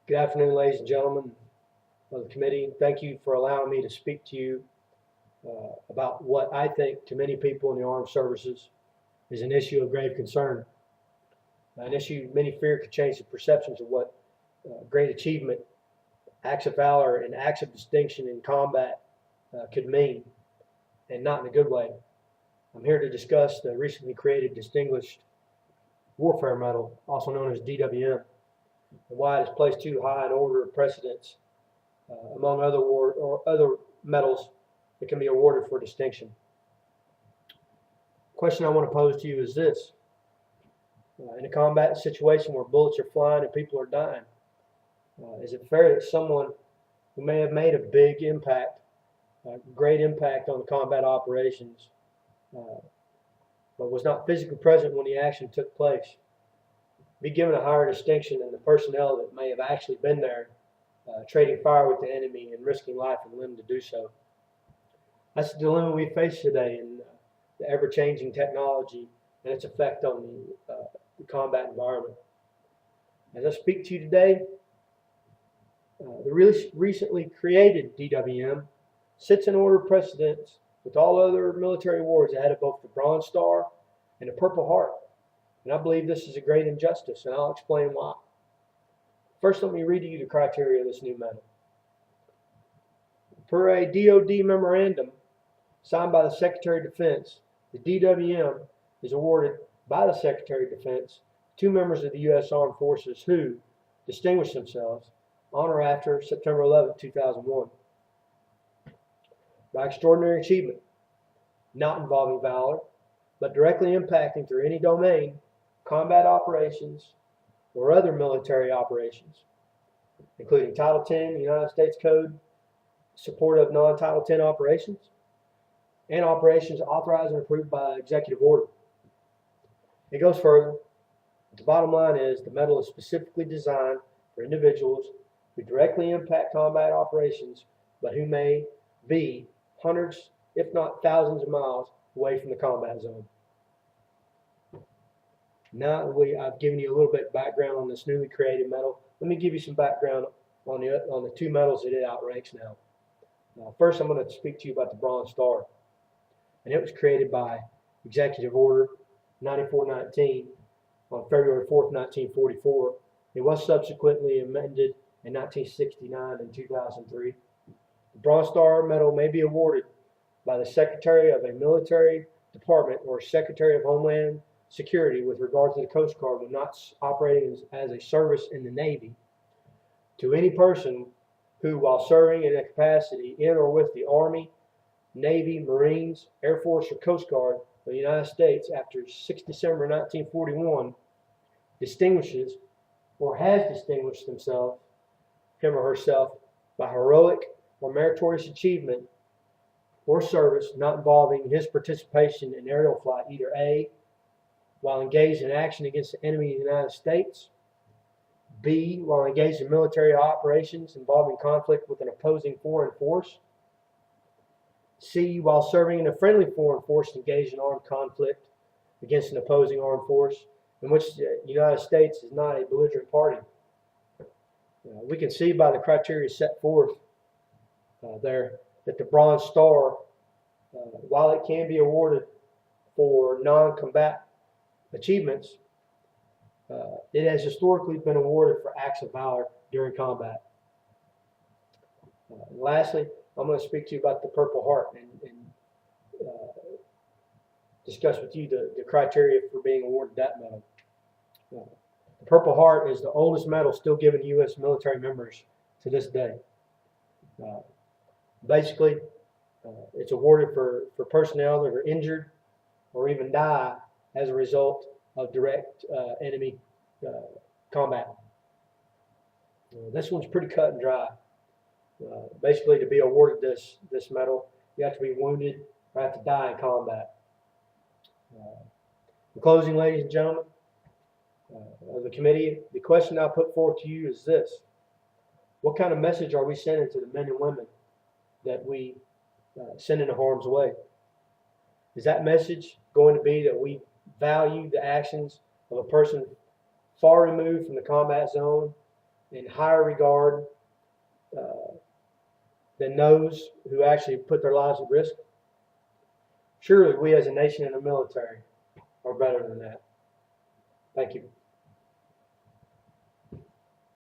Good afternoon, ladies and gentlemen of the committee. Thank you for allowing me to speak to you about what I think to many people in the armed services is an issue of grave concern. An issue many fear could change the perceptions of what great achievement, acts of valor, and acts of distinction in combat could mean, and not in a good way. I'm here to discuss the recently created Distinguished Warfare Medal, also known as DWM, and why it is placed too high in order of precedence among other medals that can be awarded for distinction. The question I want to pose to you is this. In a combat situation where bullets are flying and people are dying, is it fair that someone who may have made a big impact, great impact on the combat operations, but was not physically present when the action took place, be given a higher distinction than the personnel that may have actually been there, trading fire with the enemy and risking life and limb to do so? That's the dilemma we face today in the ever-changing technology and its effect on the combat environment. As I speak to you today, the really recently created DWM sits in order of precedence with all other military awards ahead of both the Bronze Star and the Purple Heart. And I believe this is a great injustice, and I'll explain why. First, let me read to you the criteria of this new medal. Per a DoD memorandum signed by the Secretary of Defense, the DWM is awarded by the Secretary of Defense to members of the U.S. Armed Forces who distinguished themselves on or after September 11, 2001 by extraordinary achievement, not involving valor, but directly impacting through any domain, combat operations, or other military operations, including Title 10 United States Code, support of non-Title 10 operations, and operations authorized and approved by executive order. It goes further. The bottom line is the medal is specifically designed for individuals who directly impact combat operations, but who may be hundreds, if not thousands of miles away from the combat zone. Now I've given you a little bit of background on this newly created medal. Let me give you some background on the two medals that it outranks now. First, I'm going to speak to you about the Bronze Star. And it was created by Executive Order 9419 on February 4th, 1944. It was subsequently amended in 1969 and 2003. The Bronze Star Medal may be awarded by the Secretary of a Military Department or Secretary of Homeland Security with regard to the Coast Guard when not operating as a service in the Navy, to any person who, while serving in a capacity in or with the Army, Navy, Marines, Air Force, or Coast Guard of the United States after 6 December 1941, distinguishes or has distinguished him or herself by heroic or meritorious achievement or service not involving his participation in aerial flight, either A, while engaged in action against the enemy of the United States, B, while engaged in military operations involving conflict with an opposing foreign force, C, while serving in a friendly foreign force engaged in armed conflict against an opposing armed force in which the United States is not a belligerent party. We can see by the criteria set forth there that the Bronze Star, while it can be awarded for non-combat achievements, it has historically been awarded for acts of valor during combat. And lastly, I'm going to speak to you about the Purple Heart and discuss with you the criteria for being awarded that medal. The Purple Heart is the oldest medal still given to U.S. military members to this day. Basically, it's awarded for personnel that are injured or even die as a result of direct enemy combat. This one's pretty cut and dry. Basically, to be awarded this medal, you have to be wounded or have to die in combat. In closing, ladies and gentlemen of the committee, the question I put forth to you is this. What kind of message are we sending to the men and women that we send into harm's way? Is that message going to be that we value the actions of a person far removed from the combat zone in higher regard uh, than those who actually put their lives at risk? Surely we as a nation and a military are better than that. Thank you.